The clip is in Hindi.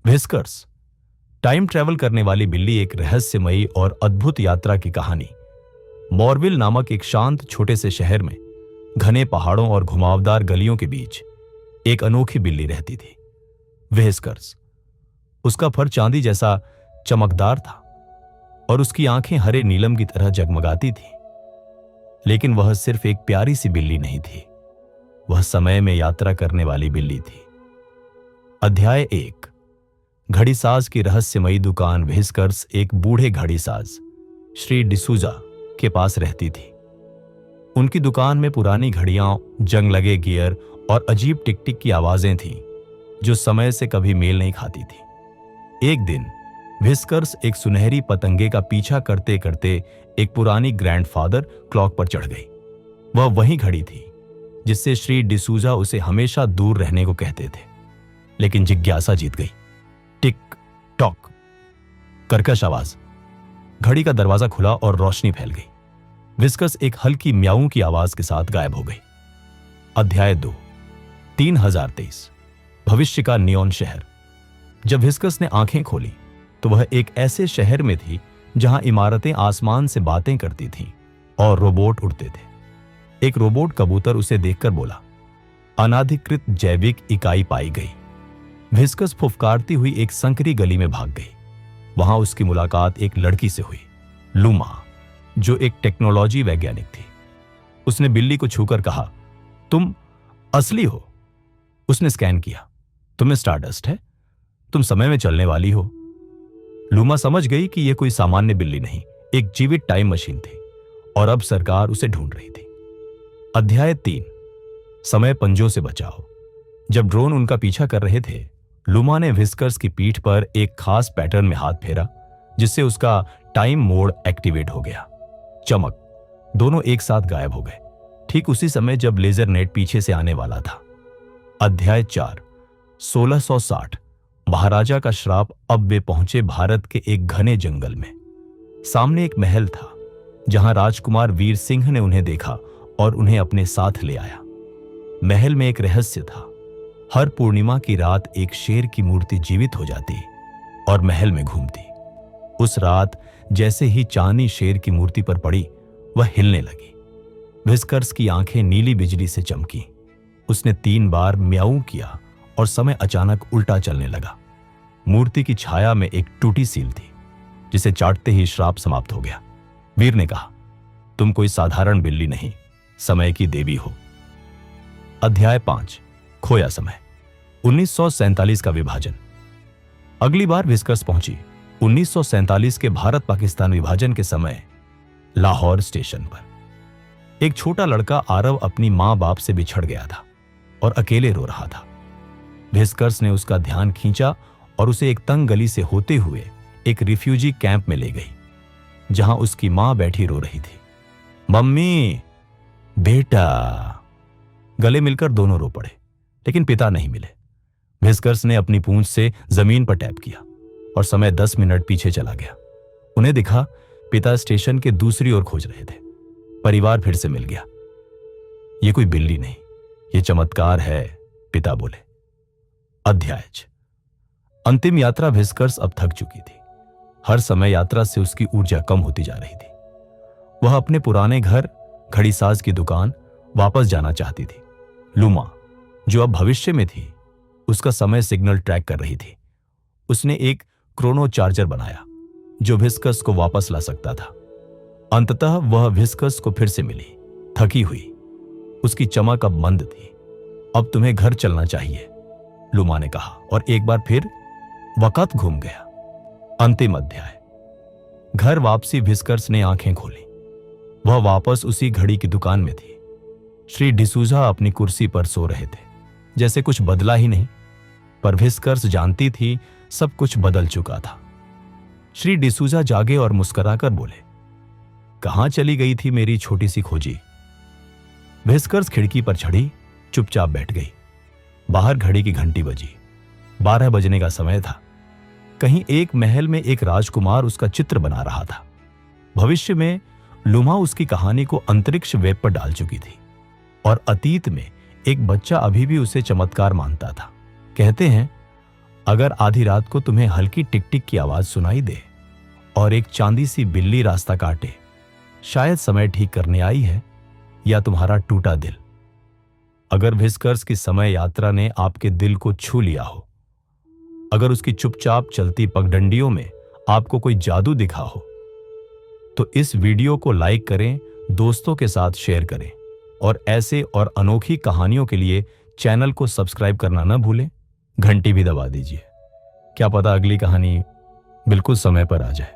व्हिस्कर्स, टाइम ट्रैवल करने वाली बिल्ली, एक रहस्यमयी और अद्भुत यात्रा की कहानी। मॉरविल नामक एक शांत छोटे से शहर में घने पहाड़ों और घुमावदार गलियों के बीच एक अनोखी बिल्ली रहती थी, व्हिस्कर्स। उसका फर चांदी जैसा चमकदार था और उसकी आंखें हरे नीलम की तरह जगमगाती थी। लेकिन वह सिर्फ एक प्यारी सी बिल्ली नहीं थी, वह समय में यात्रा करने वाली बिल्ली थी। अध्याय 1। घड़ीसाज की रहस्यमयी दुकान। व्हिस्कर्स एक बूढ़े घड़ीसाज श्री डिसूजा के पास रहती थी। उनकी दुकान में पुरानी घड़ियां, जंग लगे गियर और अजीब टिक टिक की आवाजें थीं जो समय से कभी मेल नहीं खाती थी। एक दिन व्हिस्कर्स एक सुनहरी पतंगे का पीछा करते करते एक पुरानी ग्रैंडफादर क्लॉक पर चढ़ गई। वह वही घड़ी थी जिससे श्री डिसूजा उसे हमेशा दूर रहने को कहते थे। लेकिन जिज्ञासा जीत गई। टिक टॉक, कर्कश आवाज। घड़ी का दरवाजा खुला और रोशनी फैल गई। व्हिस्कर्स एक हल्की म्याऊं की आवाज के साथ गायब हो गई। अध्याय 2। 3023। भविष्य का नियॉन शहर। जब व्हिस्कर्स ने आंखें खोली तो वह एक ऐसे शहर में थी जहां इमारतें आसमान से बातें करती थीं और रोबोट उड़ते थे। एक रोबोट कबूतर उसे देखकर बोला, अनाधिकृत जैविक इकाई पाई गई। व्हिस्कर्स फुफकारती हुई एक संकरी गली में भाग गई। वहां उसकी मुलाकात एक लड़की से हुई, लूमा, जो एक टेक्नोलॉजी वैज्ञानिक थी। उसने बिल्ली को छूकर कहा, तुम असली हो। उसने स्कैन किया। तुम्हें स्टारडस्ट है, तुम समय में चलने वाली हो। लूमा समझ गई कि यह कोई सामान्य बिल्ली नहीं, एक जीवित टाइम मशीन थी और अब सरकार उसे ढूंढ रही थी। अध्याय 3। समय पंजों से बचाओ। जब ड्रोन उनका पीछा कर रहे थे, लूमा ने व्हिस्कर्स की पीठ पर एक खास पैटर्न में हाथ फेरा जिससे उसका टाइम मोड एक्टिवेट हो गया। चमक, दोनों एक साथ गायब हो गए, ठीक उसी समय जब लेजर नेट पीछे से आने वाला था। अध्याय 4। 1660। महाराजा का श्राप। अब वे पहुंचे भारत के एक घने जंगल में। सामने एक महल था जहां राजकुमार वीर सिंह ने उन्हें देखा और उन्हें अपने साथ ले आया। महल में एक रहस्य था। हर पूर्णिमा की रात एक शेर की मूर्ति जीवित हो जाती और महल में घूमती। उस रात जैसे ही चांदनी शेर की मूर्ति पर पड़ी, वह हिलने लगी। व्हिस्कर्स की आंखें नीली बिजली से चमकी। उसने 3 बार म्याऊं किया और समय अचानक उल्टा चलने लगा। मूर्ति की छाया में एक टूटी सील थी जिसे चाटते ही श्राप समाप्त हो गया। वीर ने कहा, तुम कोई साधारण बिल्ली नहीं, समय की देवी हो। अध्याय 5। खोया समय। 1947 का विभाजन। अगली बार व्हिस्कर्स पहुंची 1947 के भारत पाकिस्तान विभाजन के समय लाहौर स्टेशन पर। एक छोटा लड़का आरव अपनी मां बाप से बिछड़ गया था और अकेले रो रहा था। व्हिस्कर्स ने उसका ध्यान खींचा और उसे एक तंग गली से होते हुए एक रिफ्यूजी कैंप में ले गई जहां उसकी मां बैठी रो रही थी। मम्मी, बेटा। गले मिलकर दोनों रो पड़े, लेकिन पिता नहीं मिले। व्हिस्कर्स ने अपनी पूंछ से जमीन पर टैप किया और समय 10 मिनट पीछे चला गया। उन्हें दिखा पिता स्टेशन के दूसरी ओर खोज रहे थे। परिवार फिर से मिल गया। ये कोई बिल्ली नहीं, ये चमत्कार है, पिता बोले। अध्याय। अंतिम यात्रा। व्हिस्कर्स अब थक चुकी थी। हर समय यात्रा से उसकी ऊर्जा कम होती जा रही थी। वह अपने पुराने घर, घड़ीसाज की दुकान, वापस जाना चाहती थी। लूमा, जो अब भविष्य में थी, उसका समय सिग्नल ट्रैक कर रही थी। उसने एक क्रोनो चार्जर बनाया जो व्हिस्कर्स को वापस ला सकता था। अंततः वह व्हिस्कर्स को फिर से मिली, थकी हुई। उसकी चमक अब मंद थी। अब तुम्हें घर चलना चाहिए, लूमा ने कहा, और एक बार फिर वक्त घूम गया। अंतिम अध्याय। घर वापसी। व्हिस्कर्स ने आंखें खोली। वह वापस उसी घड़ी की दुकान में थी। श्री डिसूजा अपनी कुर्सी पर सो रहे थे, जैसे कुछ बदला ही नहीं। पर व्हिस्कर्स जानती थी सब कुछ बदल चुका था। श्री डिसूजा जागे और मुस्कुराकर बोले, कहां चली गई थी मेरी छोटी सी खोजी। व्हिस्कर्स खिड़की पर चढ़ी, चुपचाप बैठ गई। बाहर घड़ी की घंटी बजी। 12 बजने का समय था। कहीं एक महल में एक राजकुमार उसका चित्र बना रहा था। भविष्य में लूमा उसकी कहानी को अंतरिक्ष वेब पर डाल चुकी थी और अतीत में एक बच्चा अभी भी उसे चमत्कार मानता था। कहते हैं अगर आधी रात को तुम्हें हल्की टिक टिक की आवाज सुनाई दे और एक चांदी सी बिल्ली रास्ता काटे, शायद समय ठीक करने आई है या तुम्हारा टूटा दिल। अगर व्हिस्कर्स की समय यात्रा ने आपके दिल को छू लिया हो, अगर उसकी चुपचाप चलती पगडंडियों में आपको कोई जादू दिखा हो, तो इस वीडियो को लाइक करें, दोस्तों के साथ शेयर करें और ऐसे और अनोखी कहानियों के लिए चैनल को सब्सक्राइब करना ना भूलें। घंटी भी दबा दीजिए। क्या पता अगली कहानी बिल्कुल समय पर आ जाए।